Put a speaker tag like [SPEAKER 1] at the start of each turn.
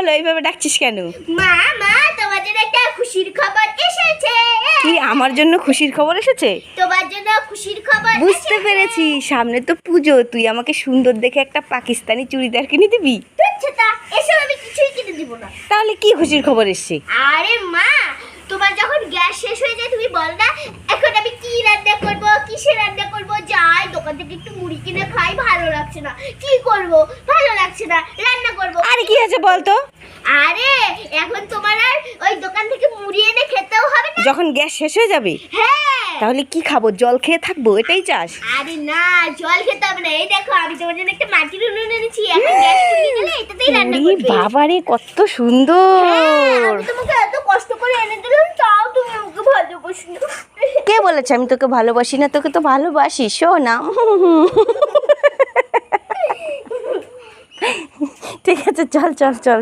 [SPEAKER 1] হলো, এইভাবে ডাকছিস কেন?
[SPEAKER 2] মা মা তোমার জন্য একটা খুশির খবর এসেছে।
[SPEAKER 1] কি আমার জন্য খুশির খবর এসেছে?
[SPEAKER 2] তোমার জন্য খুশির খবর
[SPEAKER 1] বুঝতে পেরেছি, সামনে তো পুজো, তুই আমাকে সুন্দর দেখে একটা পাকিস্তানি চুড়িদার কিনে দিবি।
[SPEAKER 2] তা এসব আমি কিছুই কিনে দিব না।
[SPEAKER 1] তাহলে কি খুশির খবর এসছে?
[SPEAKER 2] আরে মা, তোমার যখন গ্যাস শেষ হয়ে যায় তুমি বল না এখন আমি কি রান্না করব, কিসে রান্না করব, যাই দোকান থেকে একটু মুড়ি কিনে খাই, ভালো লাগছে না, কি করব, ভালো লাগছে না, রান্না করব।
[SPEAKER 1] আরে কি আছে বলতো?
[SPEAKER 2] আরে এখন তোমার আর ওই দোকান থেকে মুড়ি এনে খেতেও হবে না।
[SPEAKER 1] যখন গ্যাস শেষ হয়ে যাবে
[SPEAKER 2] হ্যাঁ,
[SPEAKER 1] তাহলে কি খাবো? জল খেয়ে থাকবো, এটাই চাস?
[SPEAKER 2] আরে না, জল খেতে হবে না। এই দেখো আমি তোমার জন্য একটা মাটির উনুন এনেছি, এখন গ্যাস ফুরিয়ে গেলে এটাতেই রান্না
[SPEAKER 1] ওরে
[SPEAKER 2] করবে।
[SPEAKER 1] বাবারে, কত সুন্দর!
[SPEAKER 2] হ্যাঁ, আমি তোমাকে এত কষ্ট করে এনে দিলাম, তাও তুমি আমাকে ভালোবাসো না।
[SPEAKER 1] কে বলেছে আমি তোকে ভালোবাসি না? তোকে তো ভালোবাসি, শোনা। ঠিক আছে, চল চল চল।